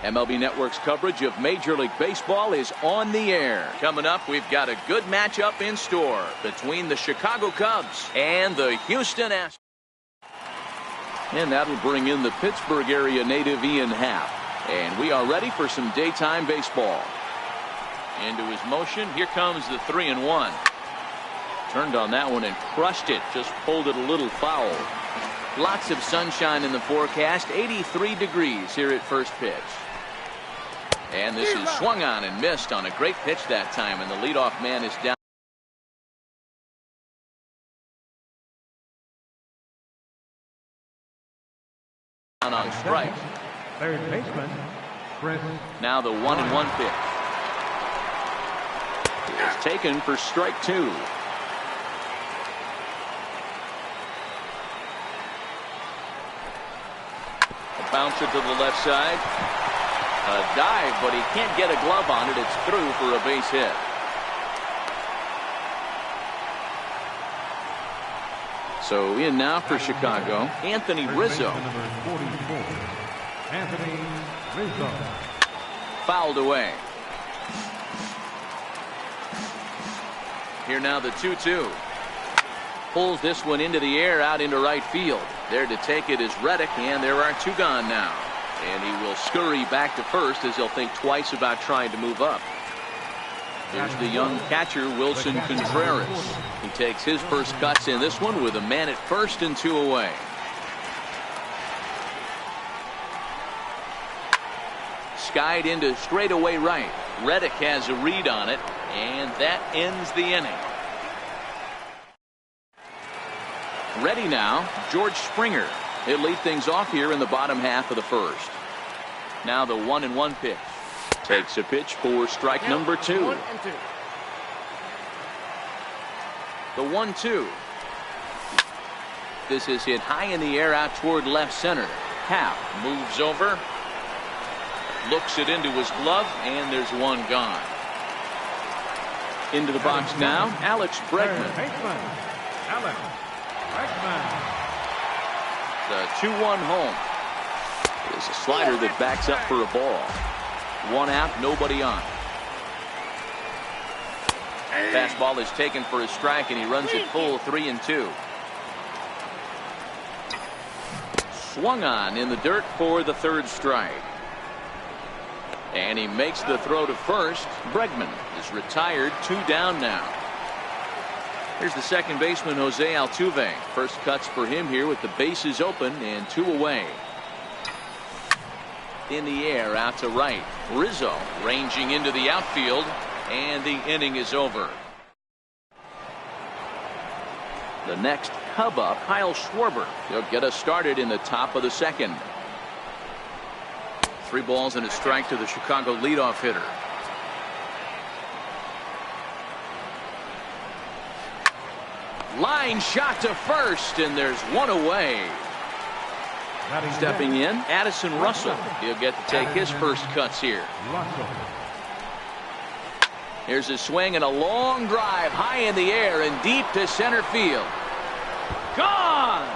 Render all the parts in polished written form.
MLB Network's coverage of Major League Baseball is on the air. Coming up, we've got a good matchup in store between the Chicago Cubs and the Houston Astros. And that'll bring in the Pittsburgh area native Ian Happ. And we are ready for some daytime baseball. Into his motion. Here comes the 3-1. Turned on that one and crushed it. Just pulled it a little foul. Lots of sunshine in the forecast. 83 degrees here at first pitch. And this is swung on and missed on a great pitch that time. And the leadoff man is down. On strikes. Third baseman, Chris. Now the 1-1 pitch. It's taken for strike 2. Bouncer to the left side. A dive, but he can't get a glove on it. It's through for a base hit. So in now for Chicago, Anthony Rizzo. Number 44, Anthony Rizzo. Fouled away. Here now the 2-2. Pulls this one into the air out into right field. There to take it is Reddick, and there are 2 gone now. And he will scurry back to first as he'll think twice about trying to move up. Here's the young catcher, Wilson Contreras. He takes his first cuts in this one with a man at first and 2 away. Skied into straightaway right. Reddick has a read on it, and that ends the inning. Ready now, George Springer. He'll lead things off here in the bottom half of the first. Now the 1-1 pitch. Takes a pitch for strike number 2. The 1-2. This is hit high in the air out toward left center. Happ moves over. Looks it into his glove, and there's 1 gone. Into the box now, Alex Bregman. Alex Bregman. The 2-1 home. Is a slider that backs up for a ball. 1 out, nobody on. Fastball is taken for a strike, and he runs it full 3-2. Swung on in the dirt for the 3rd strike. And he makes the throw to first. Bregman is retired. 2 down now. Here's the second baseman, Jose Altuve. First cuts for him here with the bases open and 2 away. In the air out to right. Rizzo ranging into the outfield, and the inning is over. The next Cub up, Kyle Schwarber. He'll get us started in the top of the second. 3 balls and a strike to the Chicago leadoff hitter. Line shot to first, and there's 1 away. Stepping in, Addison Russell. He'll get to take his first cuts here. Here's a swing and a long drive high in the air and deep to center field. Gone!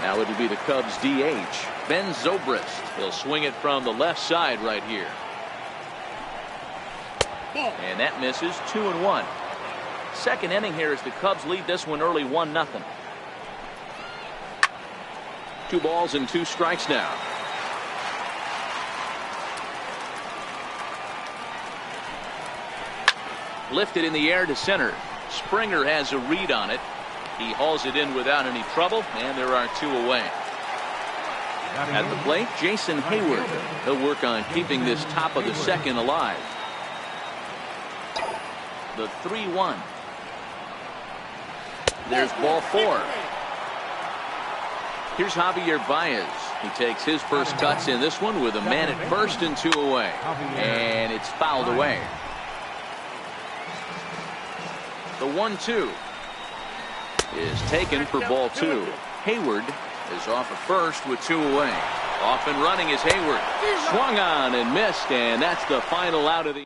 Now it'll be the Cubs DH, Ben Zobrist. He'll swing it from the left side right here. And that misses. 2-1. Second inning here as the Cubs lead this one early 1-0. 2 balls and 2 strikes now. Lifted in the air to center. Springer has a read on it. He hauls it in without any trouble, and there are 2 away. At the plate, Jason Hayward. He'll work on keeping this top of the second alive. The 3-1. There's ball 4. Here's Javier Baez. He takes his first cuts in this one with a man at first and 2 away. And it's fouled away. The 1-2 is taken for ball 2. Hayward is off at first with 2 away. Off and running is Hayward. Swung on and missed, and that's the final out of the.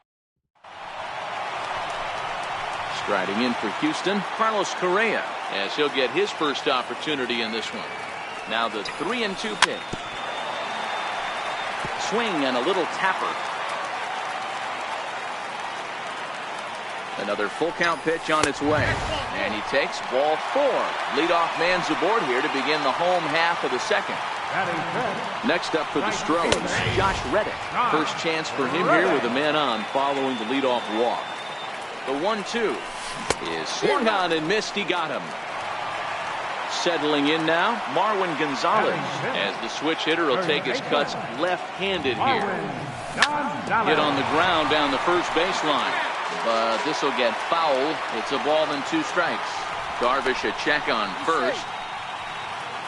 Striding in for Houston, Carlos Correa, as he'll get his first opportunity in this one. Now the 3-2 pitch. Swing and a little tapper. Another full count pitch on its way. And he takes ball 4. Leadoff man's aboard here to begin the home half of the second. Next up for the Stros, Josh Reddick. First chance for him here with a man on following the leadoff walk. The 1-2 is swung on and missed. He got him. Settling in now, Marwin Gonzalez, as the switch hitter will take his cuts left-handed here. Hit on the ground down the first baseline, but this will get fouled. It's a ball and 2 strikes. Darvish a check on first.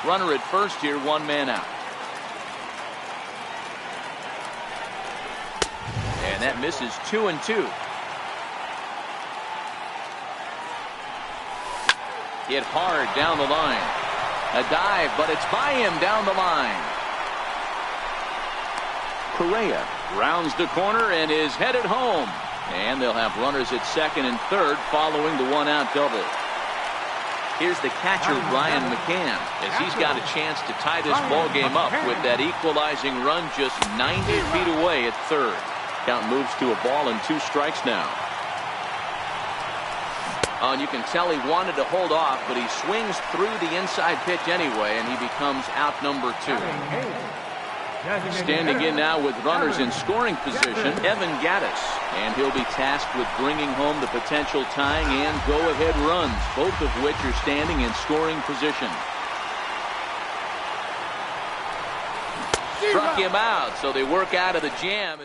Runner at first here, 1 man out. And that misses 2-2. Hit hard down the line. A dive, but it's by him down the line. Correa rounds the corner and is headed home. And they'll have runners at second and third following the 1-out double. Here's the catcher, Ryan McCann, as he's got a chance to tie this ball game up with that equalizing run just 90 feet away at third. Count moves to a ball and 2 strikes now. Oh, and you can tell he wanted to hold off, but he swings through the inside pitch anyway, and he becomes out number 2. Standing in now with runners in scoring position, Evan Gattis, and he'll be tasked with bringing home the potential tying and go-ahead runs, both of which are standing in scoring position. Struck him out, so they work out of the jam.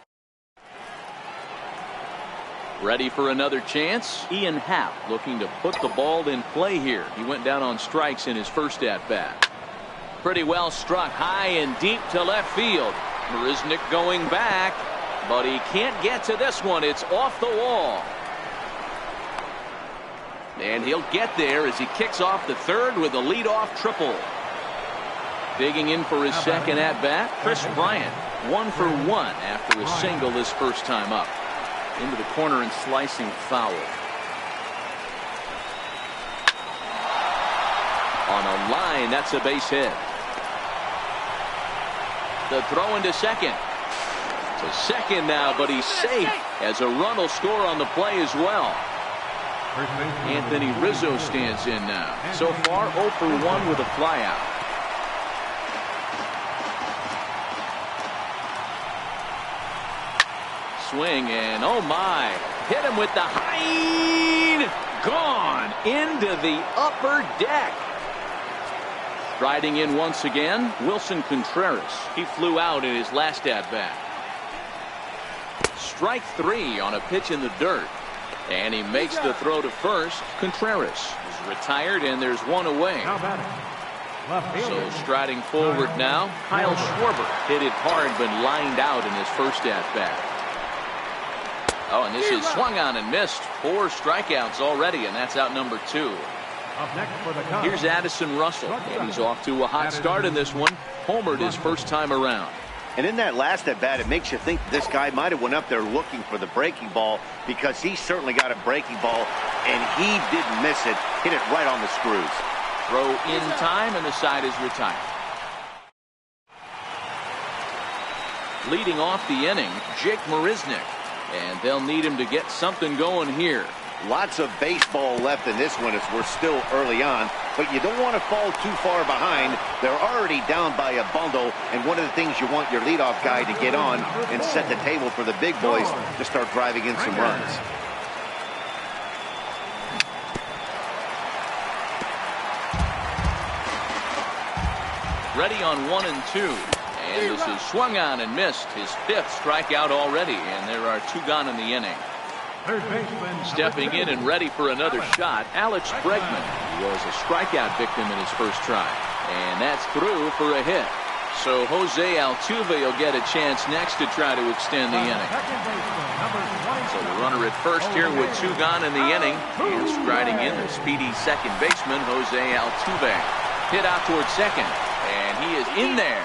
Ready for another chance? Ian Happ looking to put the ball in play here. He went down on strikes in his first at-bat. Pretty well struck high and deep to left field. Marisnick going back, but he can't get to this one. It's off the wall. And he'll get there as he kicks off the third with a leadoff triple. Digging in for his second at-bat, Chris Bryant. 1 for 1 after a single his first time up. Into the corner and slicing foul. On a line, that's a base hit. The throw into second. To second now, but he's safe as a run will score on the play as well. Anthony Rizzo stands in now. So far 0 for 1 with a flyout. Swing and oh my, hit him with the high, gone into the upper deck. Riding in once again, Wilson Contreras. He flew out in his last at bat. Strike 3 on a pitch in the dirt, and he makes the throw to first. Contreras is retired, and there's 1 away. So striding forward now, Kyle Schwarber hit it hard but lined out in his first at bat. Oh, and this is swung on and missed. 4 strikeouts already, and that's out number 2. Here's Addison Russell, and he's off to a hot start in this one. Homered his first time around. And in that last at bat, it makes you think this guy might have went up there looking for the breaking ball, because he certainly got a breaking ball, and he didn't miss it. Hit it right on the screws. Throw in time, and the side is retired. Leading off the inning, Jake Marisnick. And they'll need him to get something going here. Lots of baseball left in this one as we're still early on, but you don't want to fall too far behind. They're already down by a bundle, and one of the things you want your leadoff guy to get on and set the table for the big boys to start driving in some runs. Ready on 1 and 2. And this is swung on and missed. His 5th strikeout already, and there are 2 gone in the inning. Stepping in and ready for another shot, Alex Bregman. He was a strikeout victim in his first try, and that's through for a hit. So Jose Altuve will get a chance next to try to extend the inning. So the runner at first here with 2 gone in the inning, and striding in the speedy second baseman Jose Altuve. Hit out towards second, and he is in there.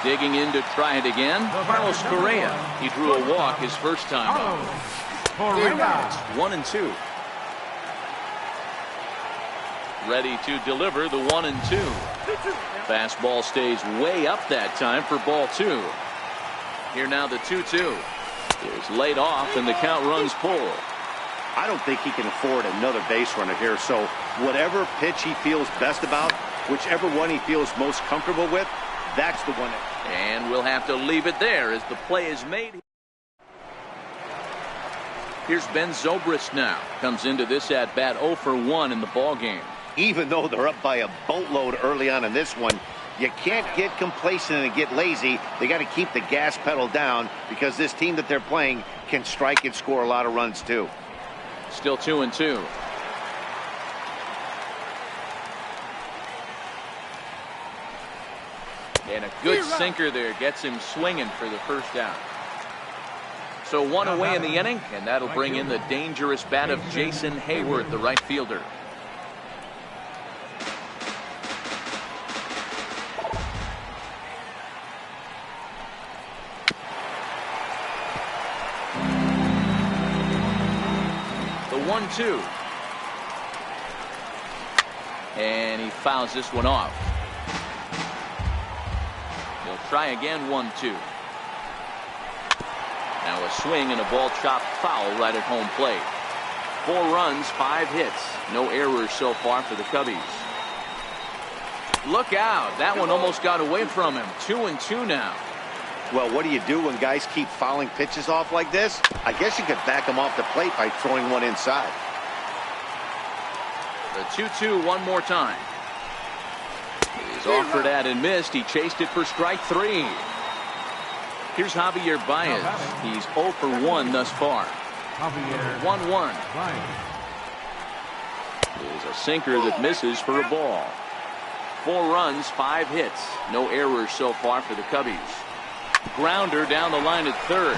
Digging in to try it again, Carlos Correa. He drew a walk his first time up. 1 and 2. ready to deliver the 1-2. Fastball stays way up that time for ball 2. Here now the 2-2 is laid off and the count runs full. I don't think he can afford another base runner here, so whatever pitch he feels best about, whichever one he feels most comfortable with, that's the one. And we'll have to leave it there as the play is made. Here's Ben Zobrist now. Comes into this at bat 0 for 1 in the ball game. Even though they're up by a boatload early on in this one, you can't get complacent and get lazy. They got to keep the gas pedal down because this team that they're playing can strike and score a lot of runs too. Still 2-2. And a good sinker there gets him swinging for the first out. So one away in the inning, and that'll bring in the dangerous bat of Jason Hayward, the right fielder. The 1-2. And he fouls this one off. He'll try again, 1-2. Now a swing and a ball chopped foul right at home plate. 4 runs, 5 hits. No errors so far for the Cubbies. Look out. That one almost got away from him. 2-2 now. Well, what do you do when guys keep fouling pitches off like this? I guess you could back them off the plate by throwing one inside. The 2-2 one more time. He's offered at and missed. He chased it for strike 3. Here's Javier Baez. He's 0 for 1 thus far. 1-1. There's a sinker that misses for a ball. 4 runs, 5 hits. No errors so far for the Cubbies. Grounder down the line at third.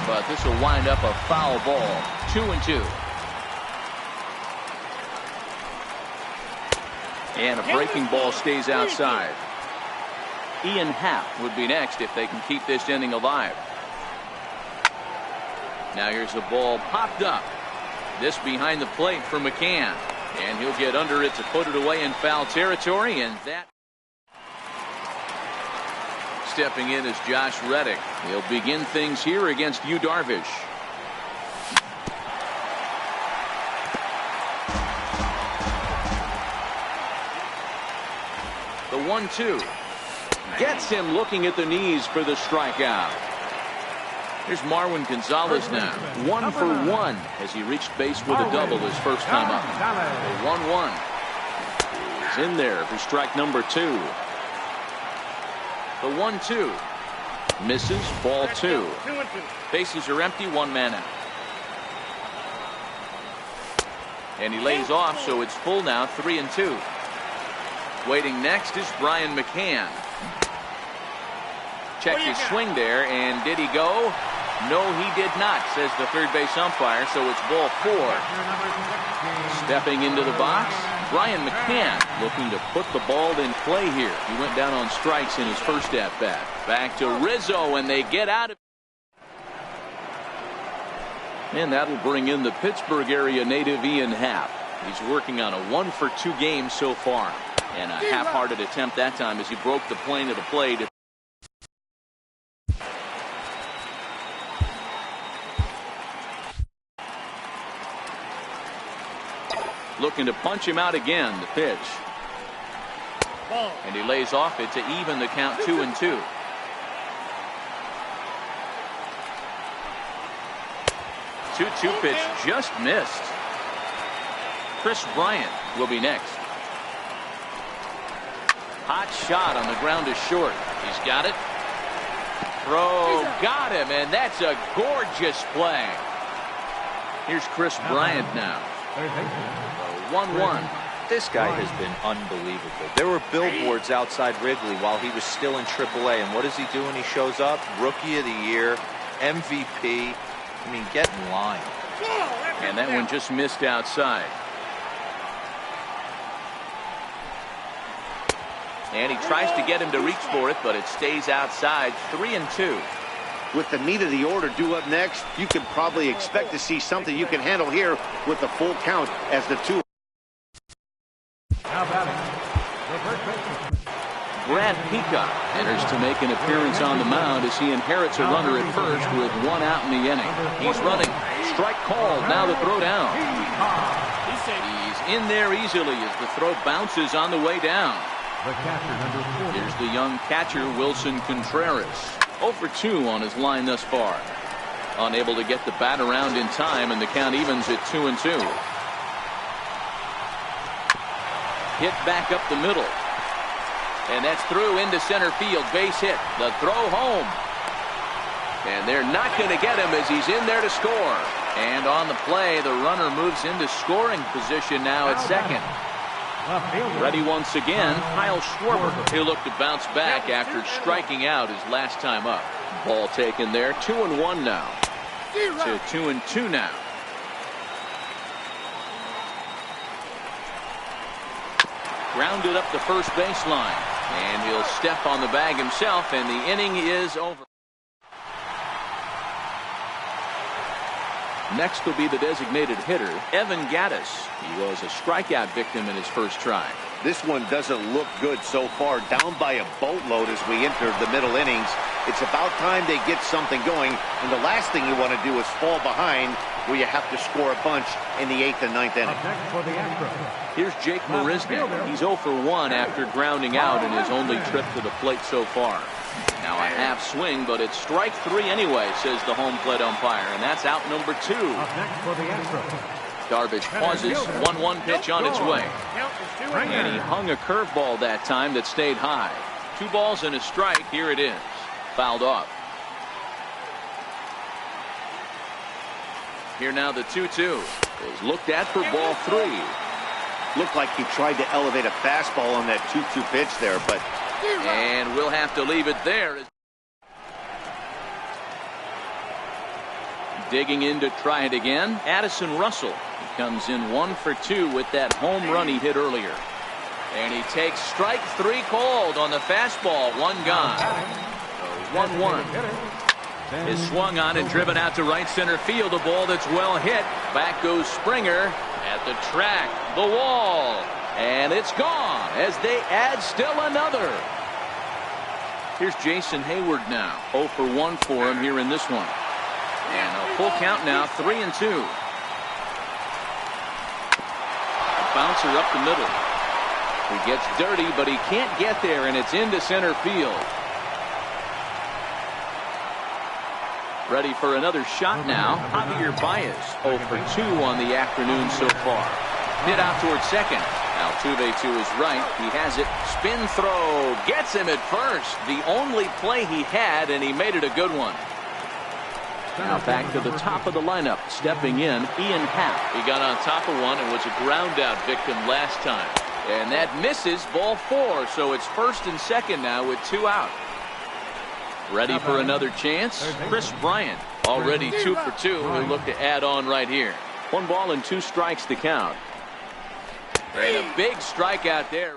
But this will wind up a foul ball. 2-2. And a breaking ball stays outside. Ian Happ would be next if they can keep this inning alive. Now here's a ball popped up. This behind the plate for McCann. And he'll get under it to put it away in foul territory. And that. Stepping in is Josh Reddick. He'll begin things here against Yu Darvish. The 1-2. Gets him looking at the knees for the strikeout. Here's Marwin Gonzalez now. 1 for 1 as he reached base with a double his first time up. The 1-1. He's in there for strike number 2. The 1-2. Misses. Ball 2. Bases are empty. 1 man out. And he lays off, so it's full now. 3-2. Waiting next is Brian McCann. Checked his swing there, and did he go? No, he did not, says the third base umpire, so it's ball 4. Stepping into the box, Brian McCann looking to put the ball in play here. He went down on strikes in his first at-bat. Back to Rizzo, and they get out of it. And that'll bring in the Pittsburgh area native Ian Happ. He's working on a 1 for 2 game so far. And a half-hearted attempt that time as he broke the plane of the plate. Looking to punch him out again, the pitch. And he lays off it to even the count 2-2. Two pitch just missed. Chris Bryant will be next. Hot shot on the ground is short. He's got it. Throw, got him, and that's a gorgeous play. Here's Chris Bryant now. 1-1. This guy has been unbelievable. There were billboards outside Wrigley while he was still in AAA, and what does he do when he shows up? Rookie of the Year, MVP. I mean, get in line. And that one just missed outside. And he tries to get him to reach for it, but it stays outside. 3-2. With the meat of the order due up next, you can probably expect to see something you can handle here with the full count as the 2. Brad Peacock enters to make an appearance on the mound as he inherits a runner at first with 1 out in the inning. He's running. Strike called. Now the throw down. He's in there easily as the throw bounces on the way down. The catcher, number 40. Here's the young catcher, Wilson Contreras. 0 for 2 on his line thus far. Unable to get the bat around in time, and the count evens at 2-2. Hit back up the middle. And that's through into center field. Base hit. The throw home. And they're not going to get him as he's in there to score. And on the play, the runner moves into scoring position now at second. Ready once again, Kyle Schwarber. He'll look to bounce back after striking out his last time up. Ball taken there. 2-1 now. To 2-2 now. Grounded up the first baseline. And he'll step on the bag himself, and the inning is over. Next will be the designated hitter, Evan Gattis. He was a strikeout victim in his first try. This one doesn't look good so far. Down by a boatload as we enter the middle innings. It's about time they get something going, and the last thing you want to do is fall behind where you have to score a bunch in the 8th and 9th inning. Here's Jake Marisnik. He's 0 for 1 after grounding out in his only trip to the plate so far. Now a half swing, but it's strike 3 anyway, says the home plate umpire, and that's out number 2. Darvish pauses. 1-1 pitch on its way. And he hung a curveball that time that stayed high. 2 balls and a strike. Here it is. Fouled off. Here now the 2-2 is looked at for ball 3. Looked like he tried to elevate a fastball on that 2-2 pitch there, but. And we'll have to leave it there. Digging in to try it again, Addison Russell. He comes in 1 for 2 with that home run he hit earlier. And he takes strike 3 called on the fastball. 1 gone. 1-1. Is swung on and driven out to right center field. A ball that's well hit. Back goes Springer at the track. The wall. And it's gone as they add still another. Here's Jason Hayward now. 0 for 1 for him here in this one. And a full count now, 3-2. A bouncer up the middle. He gets dirty, but he can't get there, and it's into center field. Ready for another shot now. Javier Baez, 0 for 2 on the afternoon so far. Hit out towards second. Altuve to his right. He has it. Spin throw. Gets him at first. The only play he had, and he made it a good one. Now back to the top of the lineup. Stepping in, Ian Happ. He got on top of one and was a ground out victim last time. And that misses, ball 4. So it's first and second now with 2 out. Ready for another chance? Chris Bryant. Already 2 for 2. He'll look to add on right here. 1 ball and 2 strikes to count. And a big strikeout there.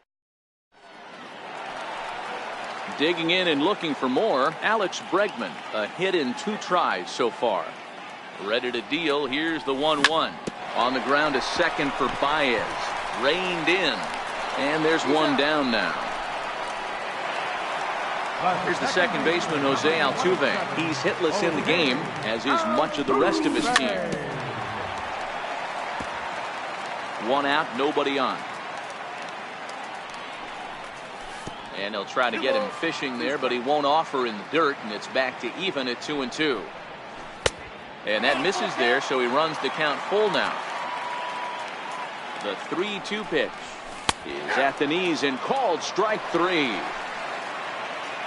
Digging in and looking for more, Alex Bregman. A hit in 2 tries so far. Ready to deal. Here's the 1-1. On the ground, a second for Baez. Reined in. And there's 1 down now. Here's the second baseman, Jose Altuve. He's hitless in the game, as is much of the rest of his team. 1 out, nobody on. And he'll try to get him fishing there, but he won't offer in the dirt, and it's back to even at 2-2. And that misses there, so he runs the count full now. The 3-2 pitch is at the knees and called strike 3.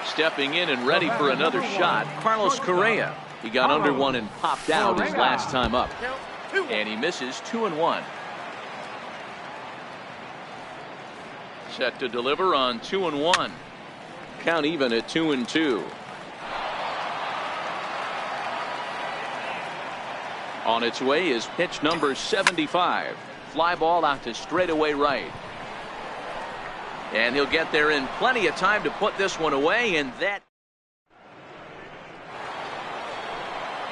Stepping in and ready for another shot, Carlos Correa. He got under one and popped out his last time up. And he misses 2-1. Set to deliver on 2-1. Count even at 2-2. On its way is pitch number 75. Fly ball out to straightaway right. And he'll get there in plenty of time to put this one away, and that.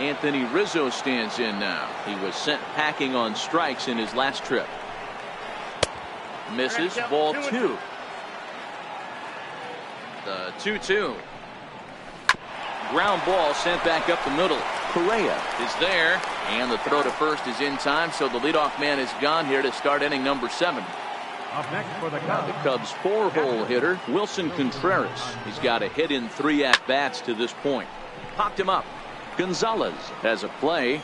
Anthony Rizzo stands in now. He was sent packing on strikes in his last trip. Misses, ball 2. The 2-2. Ground ball sent back up the middle. Correa is there, and the throw to first is in time, so the leadoff man is gone here to start inning number 7. Up next for the The Cubs. Cubs' 4-hole hitter, Wilson Contreras. He's got a hit in 3 at-bats to this point. Popped him up. Gonzalez has a play.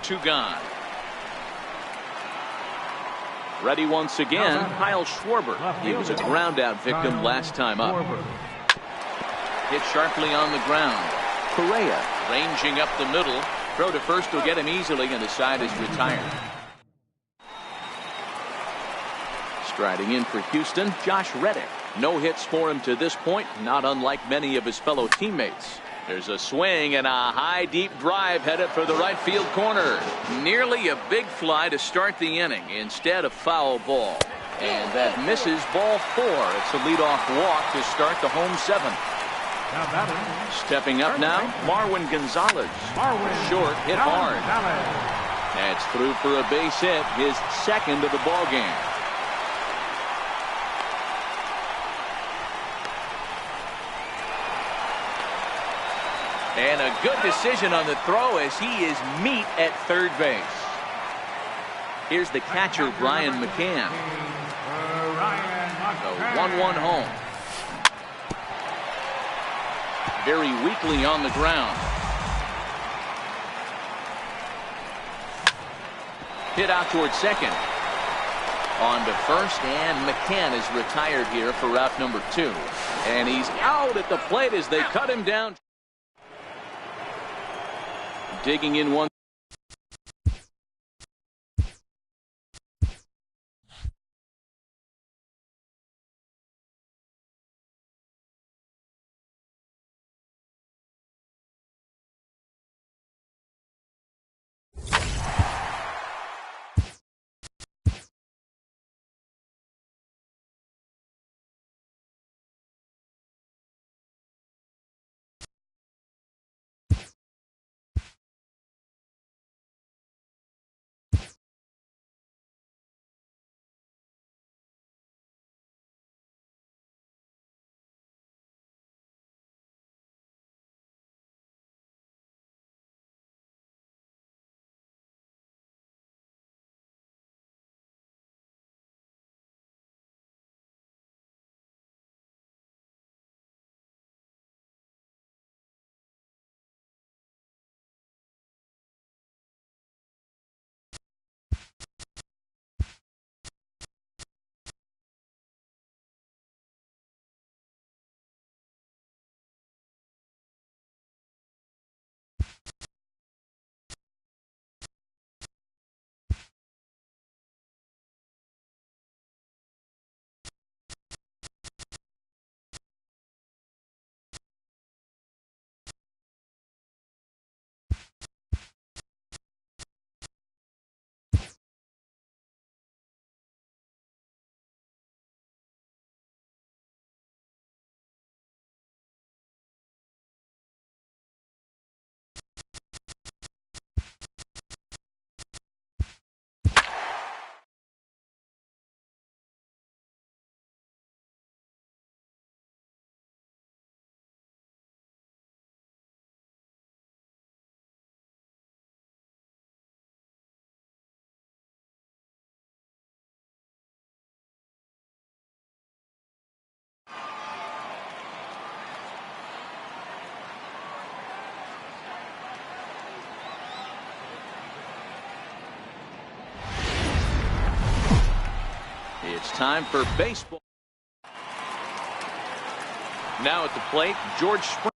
2 gone. Ready once again, Kyle Schwarber. He was a ground-out victim last time up. Hit sharply on the ground. Correa ranging up the middle. Throw to first will get him easily, and the side is retired. Striding in for Houston, Josh Reddick. No hits for him to this point, not unlike many of his fellow teammates. There's a swing and a high deep drive headed for the right field corner. Nearly a big fly to start the inning, instead a foul ball. And that misses ball 4. It's a leadoff walk to start the home 7th. Now batting. Stepping up now, Marwin Gonzalez. Short, hit hard. That's through for a base hit, his 2nd of the ball game. And a good decision on the throw as he is meat at third base. Here's the catcher, Brian McCann. The 1-1 home. Very weakly on the ground. Hit out towards second. On to first, and McCann is retired here for route number 2. And he's out at the plate as they cut him down. Digging in one. It's time for baseball. Now at the plate, George Springer.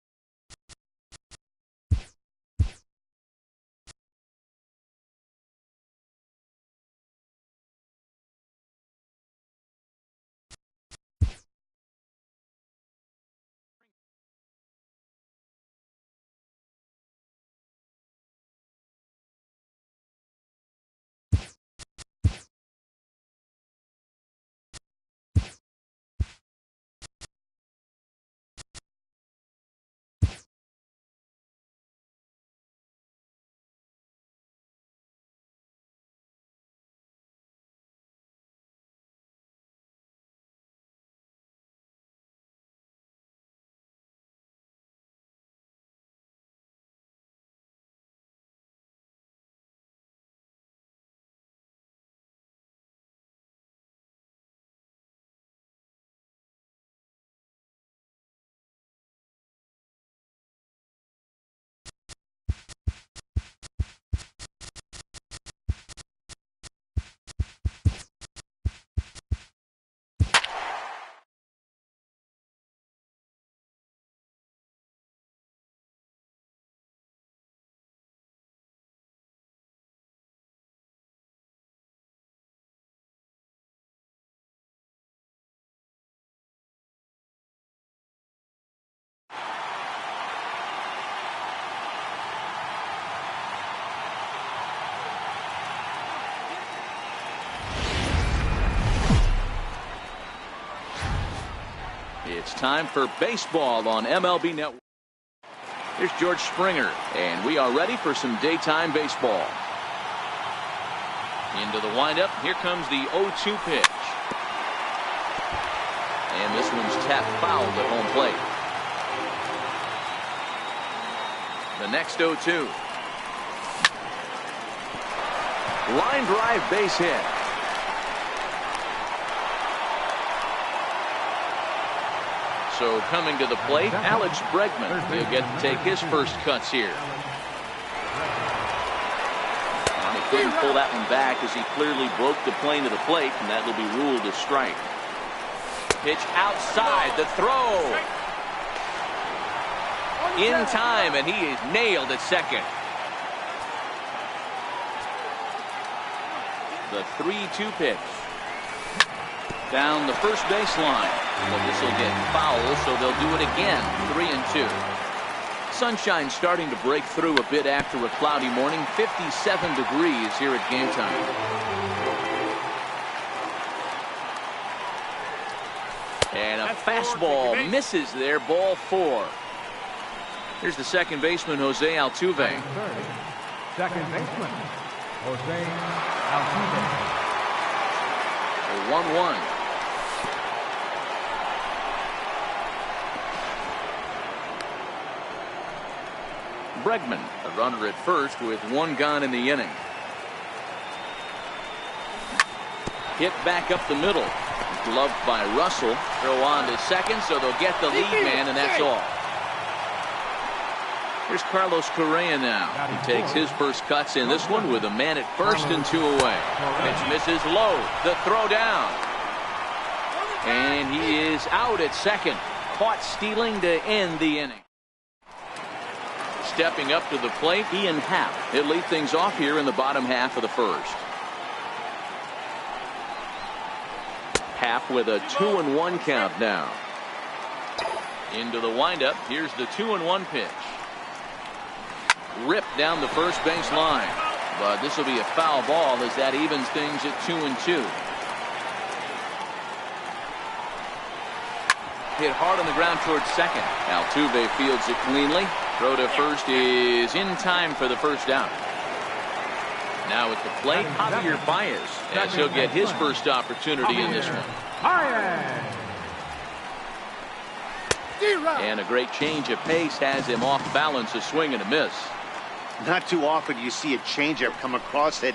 It's time for baseball on MLB Network. Here's George Springer, and we are ready for some daytime baseball. Into the windup. Here comes the 0-2 pitch. And this one's tapped foul at home plate. The next 0-2. Line drive base hit. So coming to the plate, Alex Bregman. He'll get to take his first cuts here. And he couldn't pull that one back as he clearly broke the plane to the plate, and that will be ruled a strike. Pitch outside, the throw. In time, and he is nailed at second. The 3-2 pitch. Down the first baseline. But this will get foul, so they'll do it again. 3-2. Sunshine starting to break through a bit after a cloudy morning. 57 degrees here at game time. And a fastball misses there. Ball 4. Here's the second baseman, Jose Altuve. Second baseman, Jose Altuve. 1-1. Bregman, a runner at first with one gone in the inning. Hit back up the middle. Gloved by Russell. Throw on to second, so they'll get the lead man, and that's all. Here's Carlos Correa now. He takes his first cuts in this one with a man at first and 2 away. Pitch misses low. The throw down. And he is out at second. Caught stealing to end the inning. Stepping up to the plate, Ian Happ. He'll lead things off here in the bottom half of the first. Happ with a 2-1 count now. Into the windup. Here's the 2-1 pitch. Ripped down the first base line. But this will be a foul ball as that evens things at 2-2. Hit hard on the ground towards second. Altuve fields it cleanly. Throw to first is in time for the first down. Now at the plate, Javier Baez, as he'll get his first opportunity in this one. And a great change of pace has him off balance, a swing and a miss. Not too often you see a changeup come across at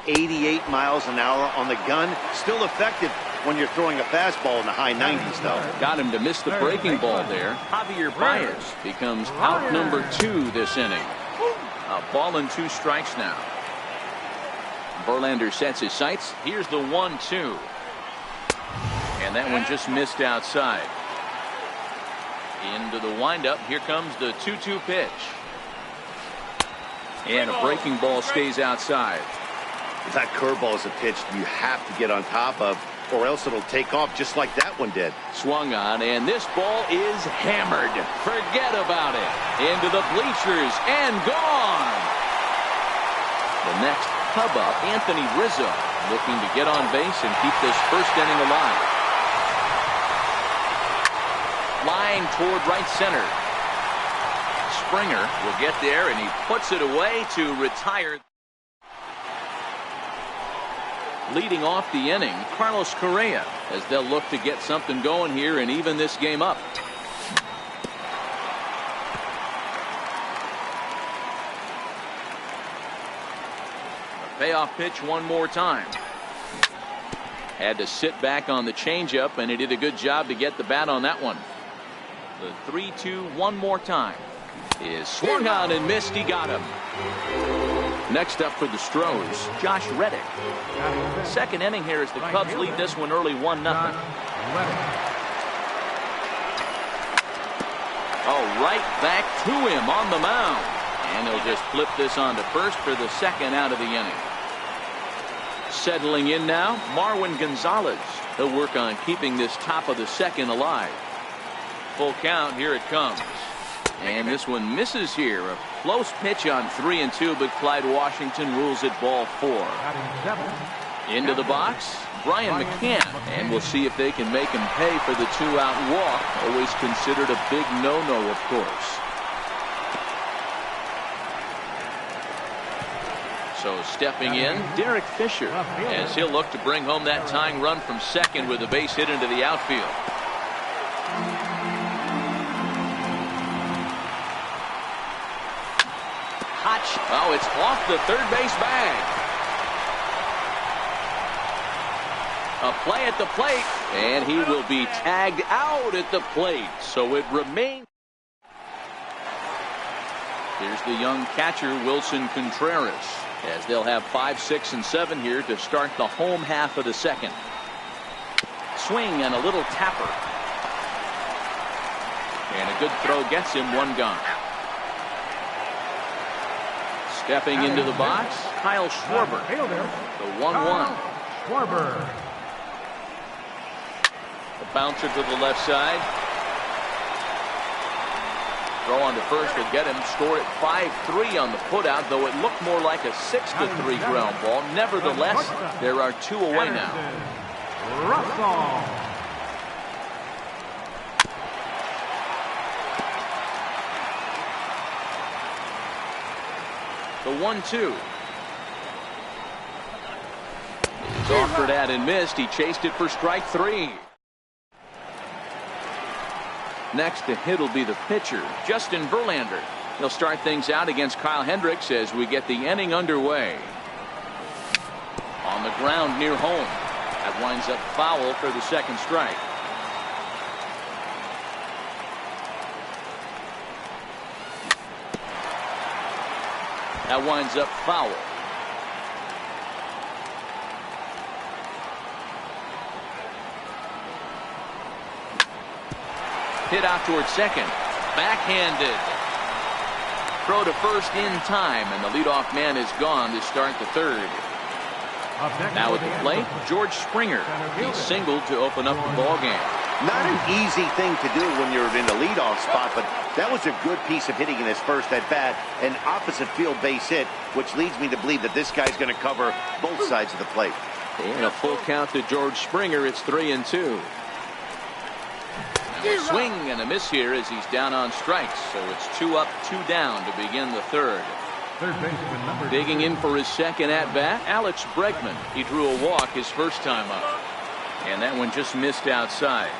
88 miles an hour on the gun. Still effective when you're throwing a fastball in the high 90s, though. Got him to miss the breaking ball there. Javier Baez becomes out number 2 this inning. A ball and 2 strikes now. Verlander sets his sights. Here's the 1-2. And that one just missed outside. Into the windup. Here comes the 2-2 pitch. And a breaking ball stays outside. That curveball is a pitch you have to get on top of, or else it'll take off just like that one did. Swung on, and this ball is hammered. Forget about it. Into the bleachers and gone. The next Cub up, Anthony Rizzo, looking to get on base and keep this first inning alive. Line toward right center. Springer will get there, and he puts it away to retire. Leading off the inning, Carlos Correa, as they'll look to get something going here and even this game up. A payoff pitch one more time. Had to sit back on the changeup, and he did a good job to get the bat on that one. The 3-2 one more time is swung on and missed. He got him. Next up for the Stros, Josh Reddick. Second inning here as the Cubs lead this one early 1-0. Oh, right back to him on the mound. And they'll just flip this on to first for the second out of the inning. Settling in now, Marwin Gonzalez. He'll work on keeping this top of the second alive. Full count, here it comes. And this one misses here. A close pitch on 3-2, but Clyde Washington rules it ball 4. Into the box, Brian McCann. And we'll see if they can make him pay for the 2-out walk. Always considered a big no-no, of course. So stepping in, Derek Fisher, as he'll look to bring home that tying run from second with a base hit into the outfield. Oh, it's off the third base bag. A play at the plate, and he will be tagged out at the plate. So it remains. Here's the young catcher, Wilson Contreras, as they'll have 5, 6, and 7 here to start the home half of the second. Swing and a little tapper. And a good throw gets him one gone. Stepping into the box, Kyle Schwarber. The 1-1. Schwarber. The bouncer to the left side. Throw on to first will get him. Score at 5-3 on the putout, though it looked more like a 6-3 ground ball. Nevertheless, there are 2 away now. Russell. The 1-2. It's offered at and missed. He chased it for strike 3. Next to hit will be the pitcher, Justin Verlander. He'll start things out against Kyle Hendricks as we get the inning underway. On the ground near home. That winds up foul for the second strike. That winds up foul. Hit out towards second. Backhanded. Throw to first in time, and the leadoff man is gone to start the third. Now at the plate, George Springer. He singled to open up the ball game. Not an easy thing to do when you're in the leadoff spot, but that was a good piece of hitting in his first at bat, an opposite field base hit, which leads me to believe that this guy's going to cover both sides of the plate. And a full count to George Springer. It's 3-2. A swing and a miss here as he's down on strikes. So it's 2 up, 2 down to begin the third. Digging in for his second at bat, Alex Bregman. He drew a walk his first time up, and that one just missed outside.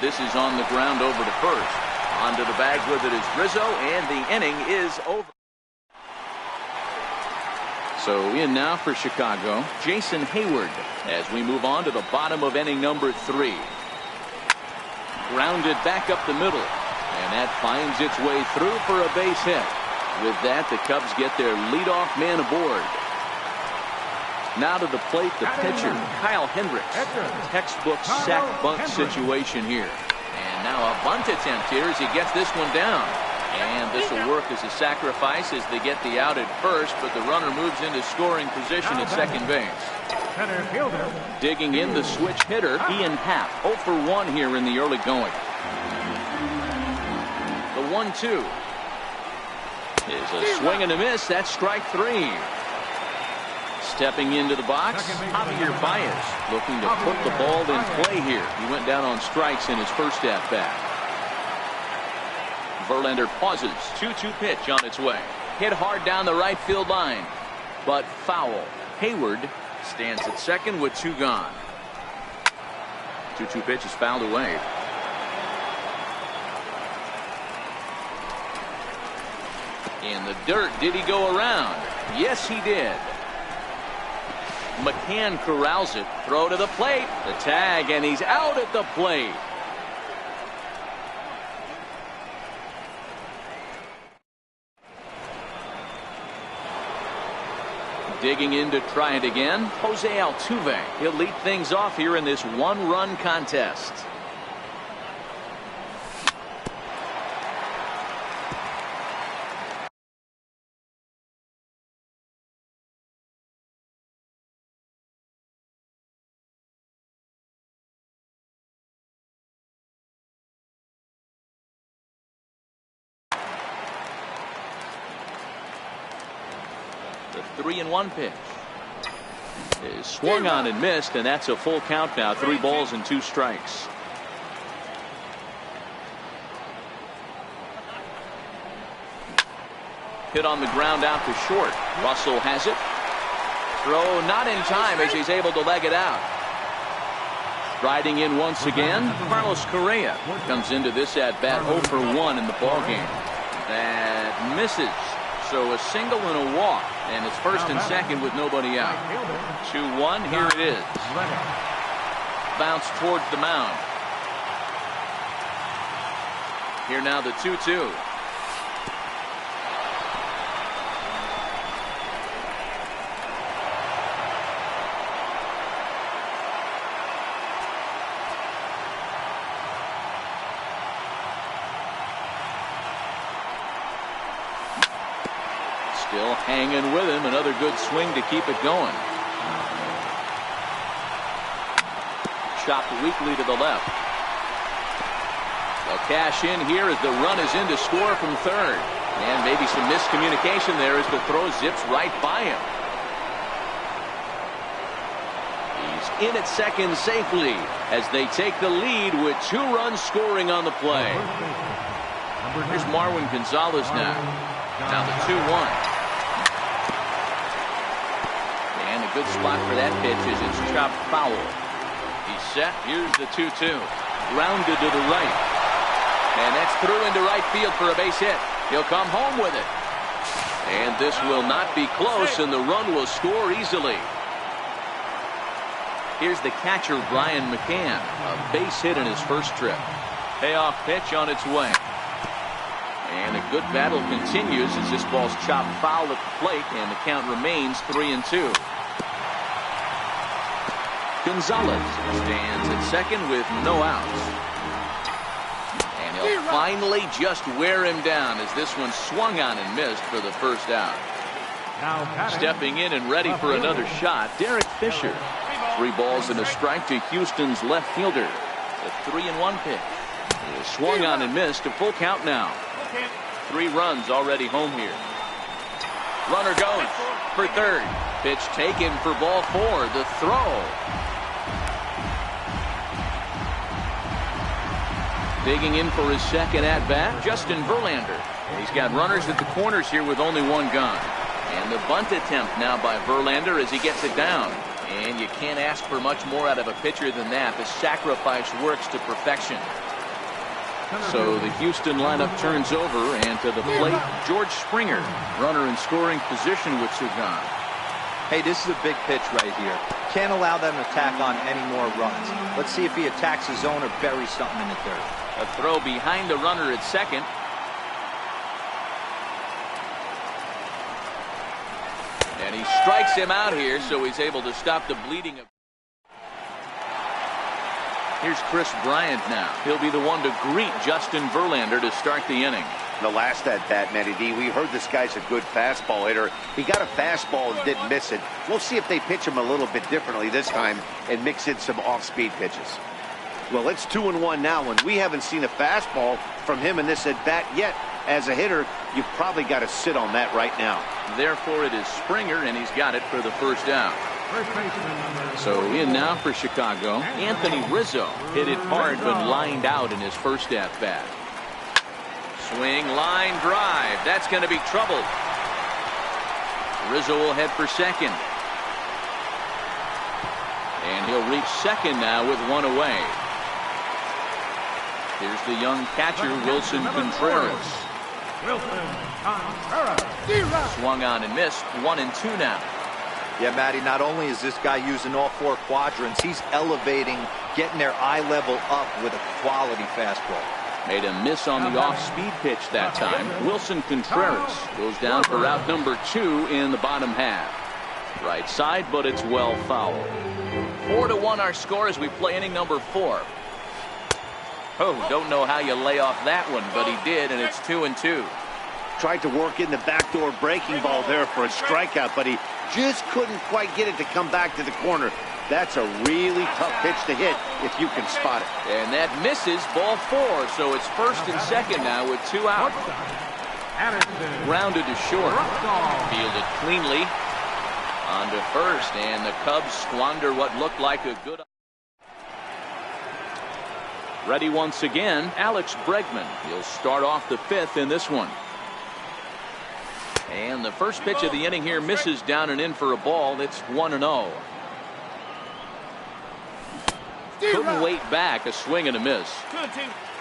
This is on the ground over to first. Onto the bag with it is Rizzo, and the inning is over. So in now for Chicago, Jason Hayward, as we move on to the bottom of inning number 3. Grounded back up the middle, and that finds its way through for a base hit. With that, the Cubs get their leadoff man aboard. Now to the plate, the pitcher, Kyle Hendricks. Textbook sack bunt situation here. And now a bunt attempt here as he gets this one down. And this will work as a sacrifice as they get the out at first, but the runner moves into scoring position at second base. Digging in the switch hitter, Ian Happ, 0 for 1 here in the early going. The 1-2 is a swing and a miss. That's strike 3. Stepping into the box, Javier Baez, looking to put the ball in play here. He went down on strikes in his first at bat. Verlander pauses. 2-2 pitch on its way. Hit hard down the right field line, but foul. Hayward stands at second with 2 gone. 2-2 pitch is fouled away. In the dirt, did he go around? Yes, he did. McCann corrals it. Throw to the plate. The tag, and he's out at the plate. Digging in to try it again, Jose Altuve. He'll lead things off here in this 1-run contest. 3-1 pitch. Is swung on and missed, and that's a full count now. 3 balls and 2 strikes. Hit on the ground out to short. Russell has it. Throw not in time as he's able to leg it out. Riding in once again, Carlos Correa comes into this at bat 0 for 1 in the ballgame. That misses. So a single and a walk, and it's first and second with nobody out. 2-1. Here it is. Bounce towards the mound. Here now the 2-2. Still hanging with him. Another good swing to keep it going. Chopped weakly to the left. They'll cash in here as the run is in to score from third. And maybe some miscommunication there as the throw zips right by him. He's in at second safely as they take the lead with 2 runs scoring on the play. Here's Marwin Gonzalez now. Now the 2-1. Good spot for that pitch as it's chopped foul. He's set. Here's the 2-2. Grounded to the right. And that's through into right field for a base hit. He'll come home with it. And this will not be close, and the run will score easily. Here's the catcher, Brian McCann. A base hit in his first trip. Payoff pitch on its way. And a good battle continues as this ball's chopped foul at the plate, and the count remains 3-2. Gonzalez stands at second with no outs. And he'll finally just wear him down as this one swung on and missed for the first out. Stepping in and ready for another shot, Derek Fisher. 3 balls and a strike to Houston's left fielder. The 3-1 pitch. He swung on and missed. A full count now. 3 runs already home here. Runner goes for third. Pitch taken for ball 4. The throw. Digging in for his second at-bat, Justin Verlander. He's got runners at the corners here with only 1 gone. And the bunt attempt now by Verlander as he gets it down. And you can't ask for much more out of a pitcher than that. The sacrifice works to perfection. So the Houston lineup turns over, and to the plate, George Springer. Runner in scoring position with 2 gone. Hey, this is a big pitch right here. Can't allow them to tack on any more runs. Let's see if he attacks his zone or buries something in the dirt. A throw behind the runner at second. And he strikes him out here, so he's able to stop the bleeding. Here's Chris Bryant now. He'll be the one to greet Justin Verlander to start the inning. The last at-bat, Matty D, we heard this guy's a good fastball hitter. He got a fastball and didn't miss it. We'll see if they pitch him a little bit differently this time and mix in some off-speed pitches. Well, it's 2-1 now, and we haven't seen a fastball from him in this at-bat yet. As a hitter, you've probably got to sit on that right now. Therefore, it is Springer, and he's got it for the first out. So in now for Chicago, Anthony Rizzo hit it hard but lined out in his first at-bat. Swing, line, drive. That's going to be trouble. Rizzo will head for second. And he'll reach second now with 1 away. Here's the young catcher, Wilson Contreras. Swung on and missed. 1-2 now. Yeah, Matty, not only is this guy using all 4 quadrants, he's elevating, getting their eye level up with a quality fastball. Made a miss on the off-speed pitch that time. Wilson Contreras goes down for route number 2 in the bottom half. Right side, but it's well fouled. 4-1 our score as we play inning number 4. Oh, don't know how you lay off that one, but he did, and it's 2-2. Tried to work in the backdoor breaking ball there for a strikeout, but he just couldn't quite get it to come back to the corner. That's a really tough pitch to hit if you can spot it. And that misses, ball 4, so it's first and second now with 2 out. Grounded to short. Fielded cleanly. On to first, and the Cubs squander what looked like a good. Ready once again, Alex Bregman. He'll start off the fifth in this one. And the first pitch of the inning here misses down and in for a ball. It's 1-0. Couldn't wait back. A swing and a miss.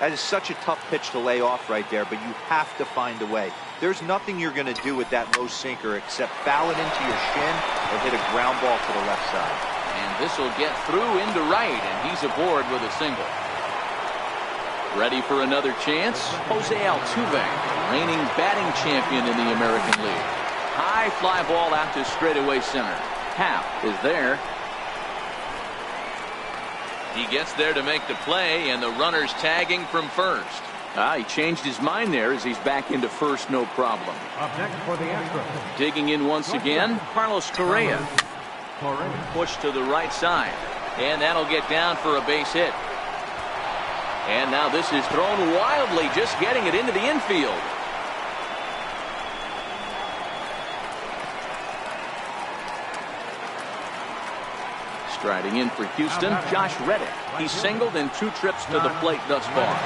That is such a tough pitch to lay off right there, but you have to find a way. There's nothing you're going to do with that low sinker except foul it into your shin or hit a ground ball to the left side. And this will get through into right, and he's aboard with a single. Ready for another chance? Jose Altuve, reigning batting champion in the American League. High fly ball out to straightaway center. Happ is there. He gets there to make the play, and the runner's tagging from first. He changed his mind there as he's back into first, no problem. Up next for the Astros. Digging in once again, Carlos Correa. Push to the right side, and that'll get down for a base hit. And now this is thrown wildly, just getting it into the infield. Striding in for Houston, Josh Reddick. He's singled in 2 trips to the plate thus far.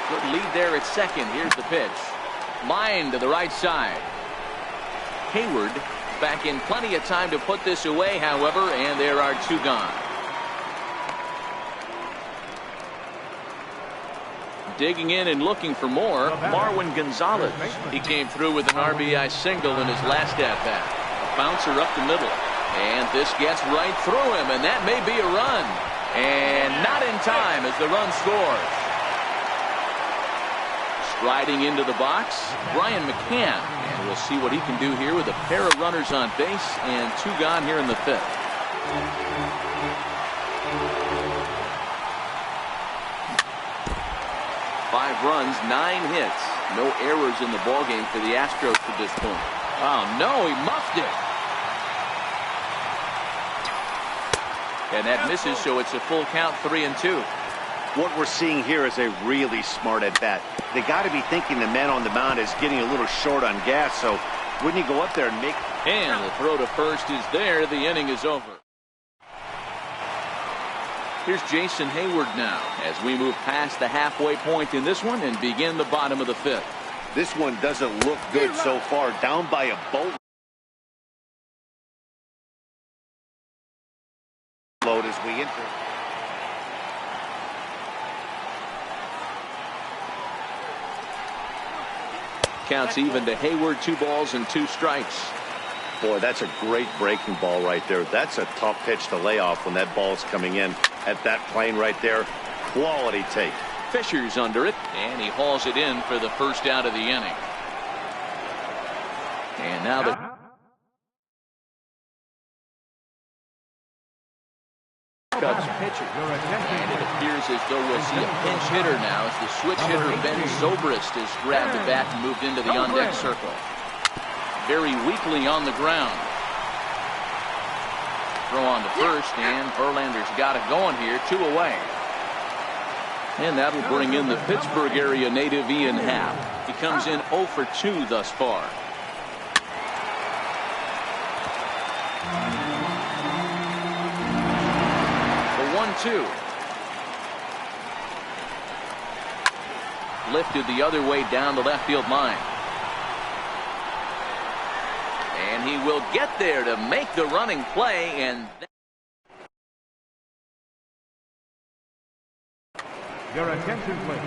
Good lead there at second. Here's the pitch. Line to the right side. Hayward back in plenty of time to put this away, however, and there are 2 gone. Digging in and looking for more, Marwin Gonzalez. He came through with an RBI single in his last at-bat. A bouncer up the middle. And this gets right through him, and that may be a run. And not in time as the run scores. Striding into the box, Brian McCann. And we'll see what he can do here with a pair of runners on base and 2 gone here in the 5th. Five runs, 9 hits. No errors in the ballgame for the Astros to this point. Oh, no, he muffed it. And that misses, so it's a full count, 3-2. What we're seeing here is a really smart at-bat. They got to be thinking the man on the mound is getting a little short on gas, so wouldn't he go up there and make... And the throw to first is there. The inning is over. Here's Jason Hayward now as we move past the halfway point in this one and begin the bottom of the 5th. This one doesn't look good so far. Down by a boat load as we enter. Counts even to Hayward, 2 balls and 2 strikes. Boy, that's a great breaking ball right there. That's a tough pitch to lay off when that ball's coming in at that plane right there. Quality take. Fisher's under it, and he hauls it in for the first out of the inning. And now the Cubs pitcher. And it appears as though we'll see a pinch hitter now as the switch hitter Ben Zobrist has grabbed the bat and moved into the on-deck circle. Very weakly on the ground. Throw on to first, and Verlander's got it going here, 2 away. And that'll bring in the Pittsburgh area native Ian Happ. He comes in 0 for 2 thus far. The 1-2. Lifted the other way down the left field line. And he will get there to make the running play, and Your attention, please.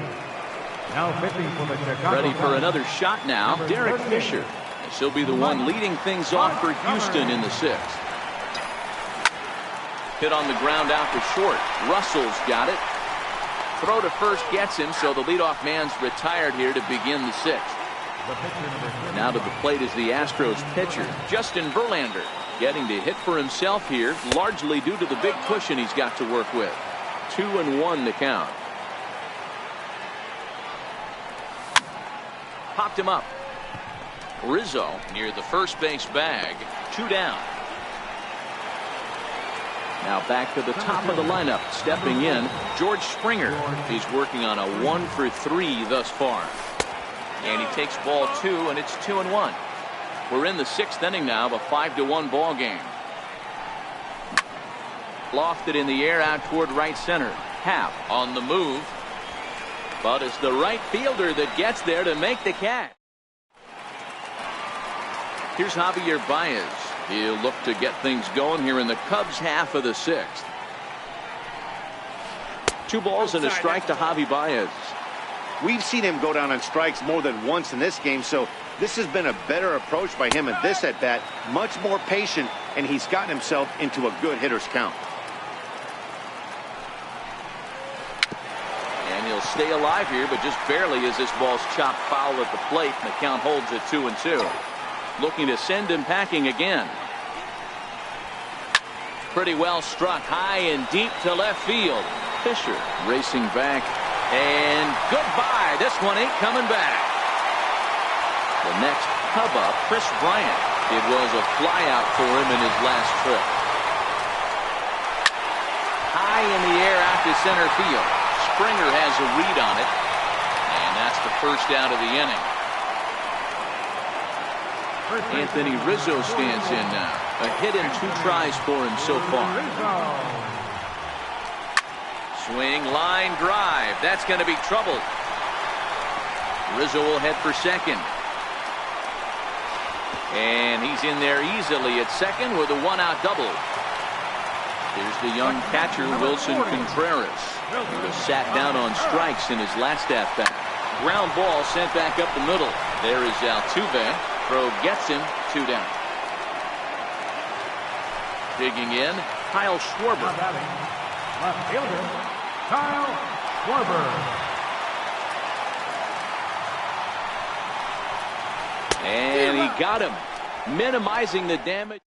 Now pitching for the Chicago ready for Cubs. another shot now, Derek Fisher. He'll be the one leading things off for Houston in the 6th. Hit on the ground out to short. Russell's got it. Throw to first gets him, so the leadoff man's retired here to begin the 6th. Now to the plate is the Astros pitcher, Justin Verlander, getting to hit for himself here, largely due to the big cushion he's got to work with. 2-1 to count. Popped him up. Rizzo near the first base bag. 2 down. Now back to the top of the lineup. Stepping in, George Springer. He's working on a 1 for 3 thus far. And he takes ball 2, and it's 2-1. We're in the 6th inning now of a 5-1 ball game. Lofted in the air out toward right center. Happ on the move. But it's the right fielder that gets there to make the catch. Here's Javier Baez. He'll look to get things going here in the Cubs half of the 6th. 2 balls and a strike to Javi Baez. We've seen him go down on strikes more than once in this game, so this has been a better approach by him at this at-bat. Much more patient, and he's gotten himself into a good hitter's count. And he'll stay alive here, but just barely as this ball's chopped foul at the plate, and the count holds at 2-2. Looking to send him packing again. Pretty well struck high and deep to left field. Fisher racing back, and goodbye. This one ain't coming back. The next Cub up, Chris Bryant. It was a flyout for him in his last trip. High in the air out to center field. Springer has a read on it, and that's the first out of the inning. Anthony Rizzo stands in now. A hit and 2 tries for him so far. Swing, line drive. That's going to be trouble. Rizzo will head for second. And he's in there easily at second with a 1-out double. Here's the young catcher, Wilson Contreras. He was sat down on strikes in his last at-bat. Ground ball sent back up the middle. There is Altuve. Throw gets him 2 down. Digging in, Kyle Schwarber. Left fielder, Kyle Schwarber. And he got him, minimizing the damage.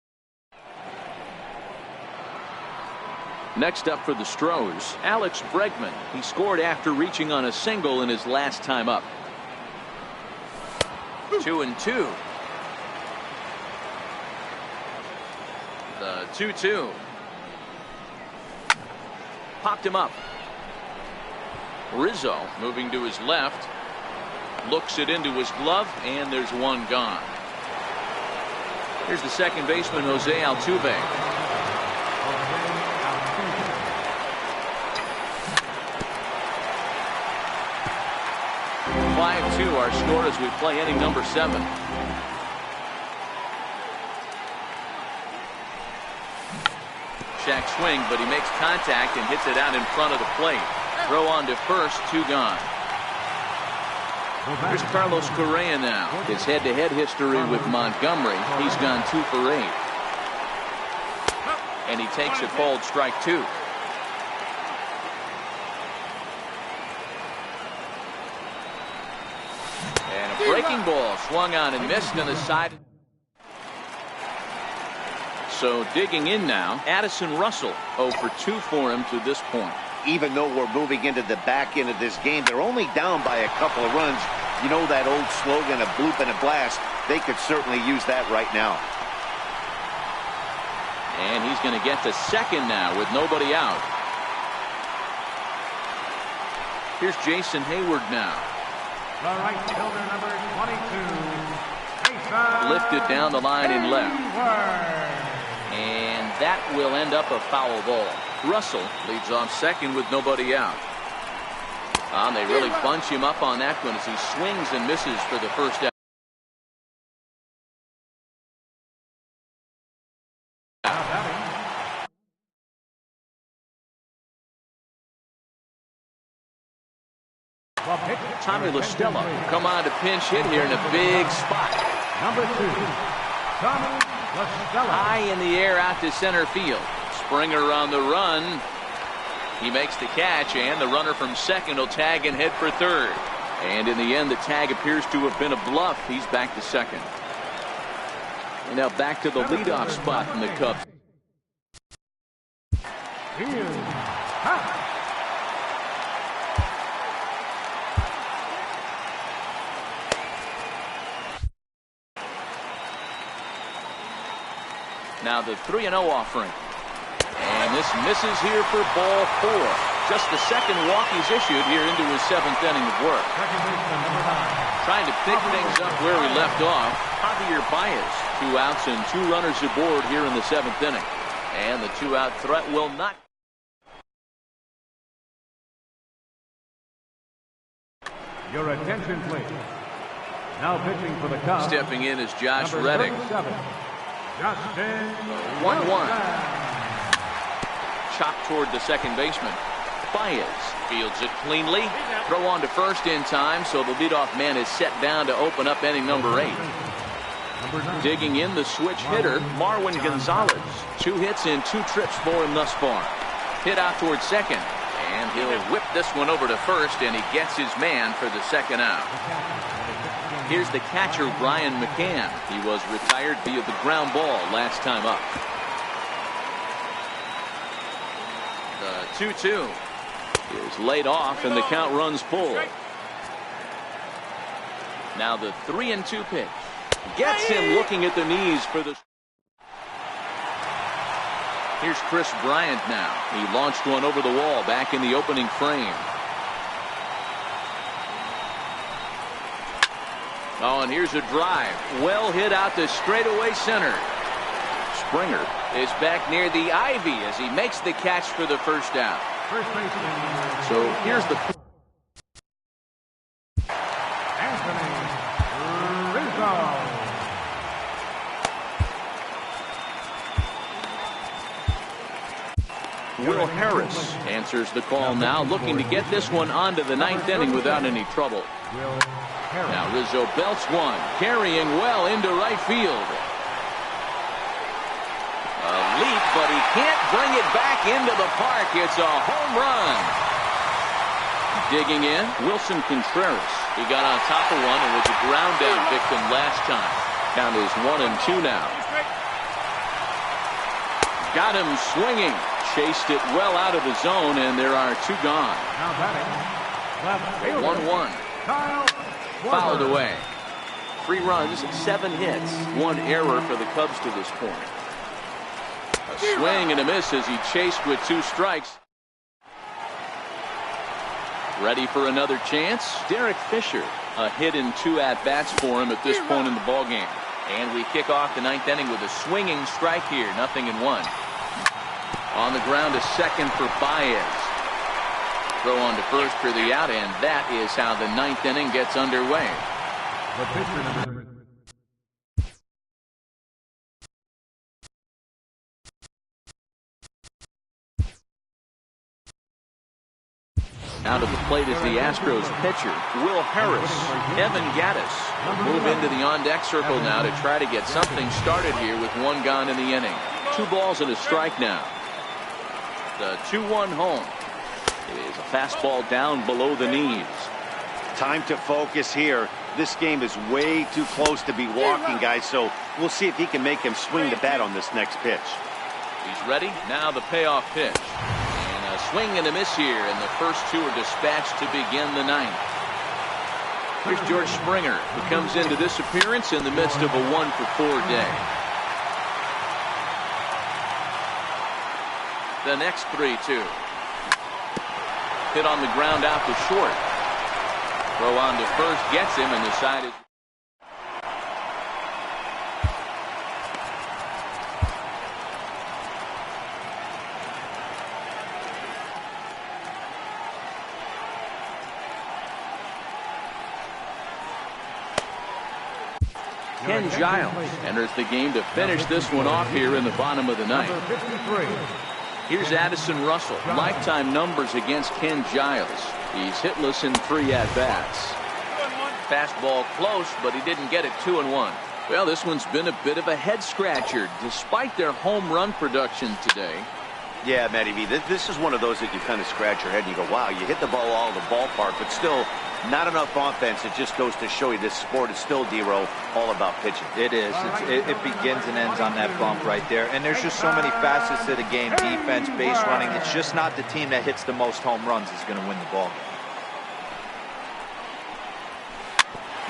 Next up for the Stros, Alex Bregman. He scored after reaching on a single in his last time up. 2-2. The 2-2. Popped him up. Rizzo moving to his left. Looks it into his glove, and there's one gone. Here's the second baseman, Jose Altuve. 5-2 our score as we play inning number 7. Shack swing, but he makes contact and hits it out in front of the plate. Throw on to first, 2 gone. Here's Carlos Correa now. His head-to-head history with Montgomery. He's gone 2 for 8. And he takes a called strike 2. And a breaking ball swung on and missed on the side. So digging in now, Addison Russell 0 for 2 for him to this point. Even though we're moving into the back end of this game, they're only down by a couple of runs. You know that old slogan, a bloop and a blast. They could certainly use that right now. And he's going to get to second now with nobody out. Here's Jason Hayward now. The right fielder, number 22. Lifted down the line in left. And that will end up a foul ball. Russell leads off second with nobody out. They really bunch him up on that one as he swings and misses for the first out. Tommy La Stella come on to pinch hit here in a big spot. Number 2, Tommy La Stella. High in the air out to center field. Springer on the run. He makes the catch, and the runner from second will tag and head for third. And in the end, the tag appears to have been a bluff. He's back to second. And now back to the leadoff spot in the Cubs. Now the 3-0 offering. And this misses here for ball 4. just the second walk he's issued here into his 7th inning of work. Second baseman, number 9. Trying to pick things up where he left off, Javier Baez. 2 outs and 2 runners aboard here in the 7th inning. And the 2-out threat will not. Your attention, please. Now pitching for the Cubs. Stepping in is Josh number Reddick. 37, Justin 1-1. Chopped toward the second baseman. Baez fields it cleanly. Throw on to first in time, so the leadoff man is set down to open up inning number 8. Digging in the switch hitter, Marwin Gonzalez. 2 hits and 2 trips for him thus far. Hit out towards second, and he'll whip this one over to first, and he gets his man for the second out. Here's the catcher, Brian McCann. He was retired via the ground ball last time up. The 2-2 is laid off, and the count runs full. Now the 3-2 pitch. Gets him looking at the knees for the. Here's Chris Bryant now. He launched one over the wall back in the opening frame. Oh, and here's a drive. Well hit out to straightaway center. Springer is back near the ivy as he makes the catch for the first out. First baseman. So here's the. Anthony Rizzo. Will Harris answers the call now, looking to get this one onto the 9th inning without any trouble. Now Rizzo belts one, carrying well into right field. A leap, but he can't bring it back into the park. It's a home run. Digging in, Wilson Contreras. He got on top of one and was a ground down victim last time. Count is 1-2 now. Got him swinging. Chased it well out of the zone, and there are 2 gone. Now batting, left fielder, 1-1. Kyle Fouled Schwarber. away. 3 runs, 7 hits, 1 error for the Cubs to this point. A swing and a miss as he chased with 2 strikes. Ready for another chance? Derek Fisher. A hit in 2 at-bats for him at this point in the ballgame. And we kick off the 9th inning with a swinging strike here, 0-1. On the ground to second for Baez. Throw on to first for the out, and that is how the 9th inning gets underway. The pitcher, number. Out of the plate is the Astros pitcher, Will Harris. Evan Gattis will move into the on-deck circle now to try to get something started here with 1 gone in the inning. 2 balls and a strike now. The 2-1 home is a fastball down below the knees. Time to focus here. This game is way too close to be walking, guys, so we'll see if he can make him swing the bat on this next pitch. He's ready. Now the payoff pitch. And a swing and a miss here, and the first 2 are dispatched to begin the 9th. Here's George Springer, who comes into this appearance in the midst of a 1-for-4 day. The next 3-2. Hit on the ground out to short. Throw on to first, gets him, and the side is. Ken Giles enters the game to finish this one off here in the bottom of the 9th. Number 53. Here's Addison Russell. Lifetime numbers against Ken Giles. He's hitless in 3 at-bats. Fastball close, but he didn't get it 2-1. Well, this one's been a bit of a head-scratcher, despite their home run production today. Yeah, Matty V, this is one of those that you kind of scratch your head and you go, wow, you hit the ball all in the ballpark, but still not enough offense. It just goes to show you this sport is still, D-Row, all about pitching. It is. It begins and ends on that bump right there. And there's just so many facets to the game. Defense, base running. It's just not the team that hits the most home runs is going to win the ball game.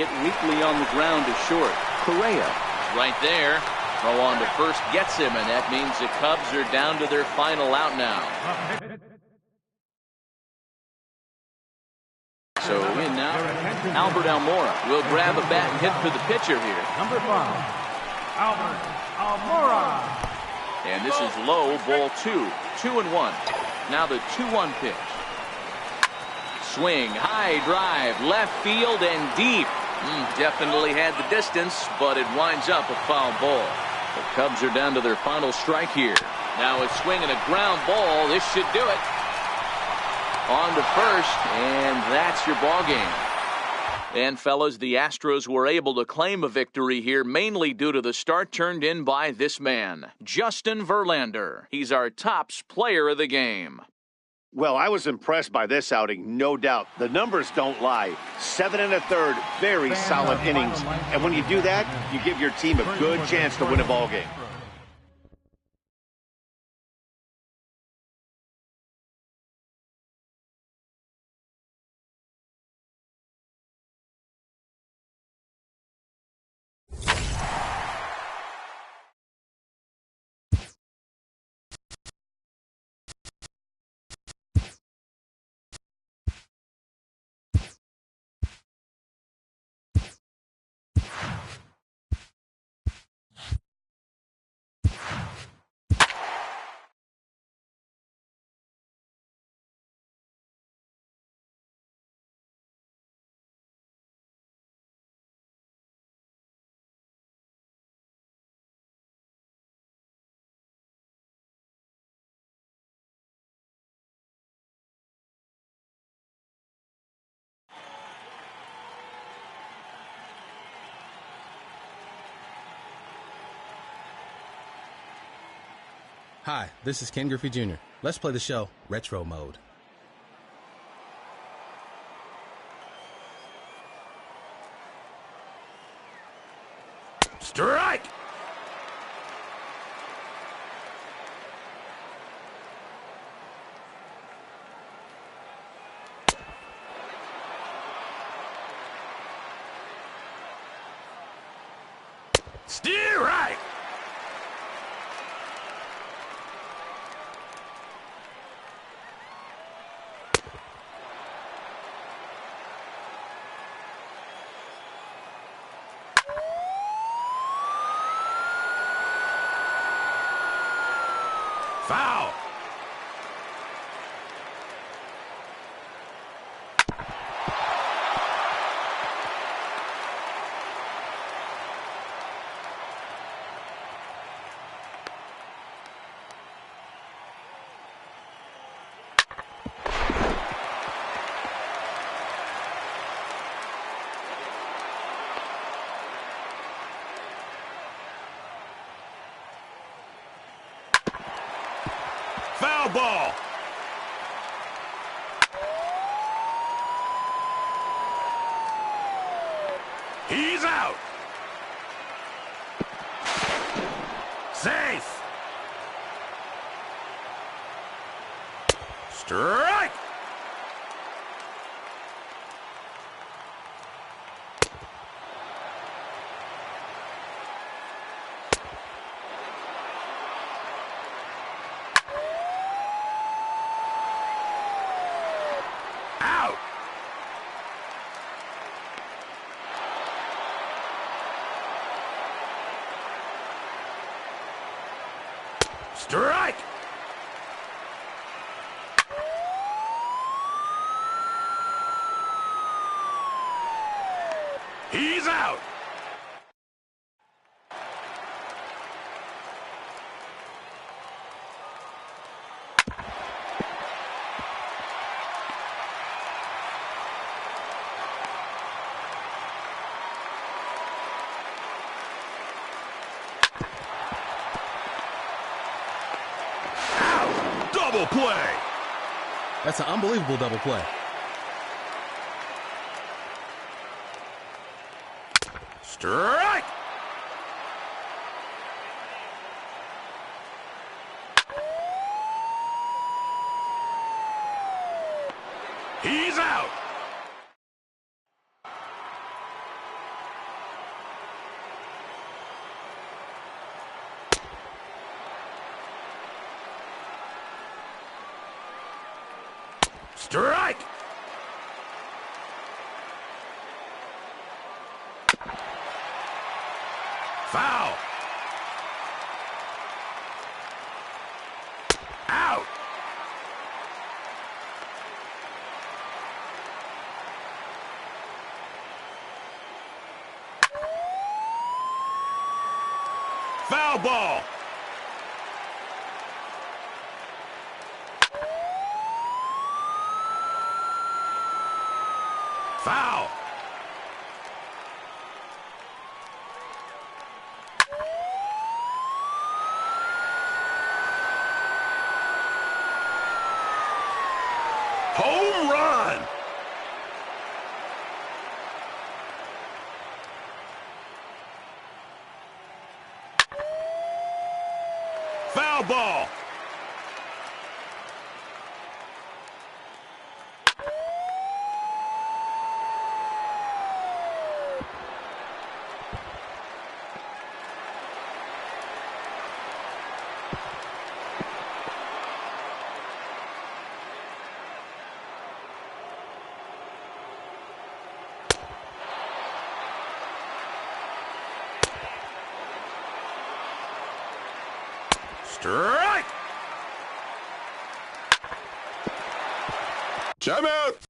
Hit weakly on the ground to short. Correa right there. Throw on to first, gets him, and that means the Cubs are down to their final out now. So in now, Albert Almora will grab a bat and hit for the pitcher here. Number 5, Albert Almora. And this is low, ball 2. 2-1. Now the 2-1 pitch. Swing, high drive, left field and deep. Definitely had the distance, but it winds up a foul ball. The Cubs are down to their final strike here. Now a swing and a ground ball. This should do it. On to first, and that's your ball game. And fellas, the Astros were able to claim a victory here, mainly due to the start turned in by this man, Justin Verlander. He's our tops player of the game. Well, I was impressed by this outing, no doubt. The numbers don't lie. 7 1/3, very solid innings. And when you do that, you give your team a good chance to win a ball game. Hi, this is Ken Griffey Jr. Let's play the show Retro Mode. Strike! Steer right! Foul! Foul ball! He's out! Safe! Strike! Out! Strike! He's out! Double play! That's an unbelievable double play. Strike! He's out! Strike! Foul. Out. Foul ball. Foul. Home run. Foul ball. Strike! Time out!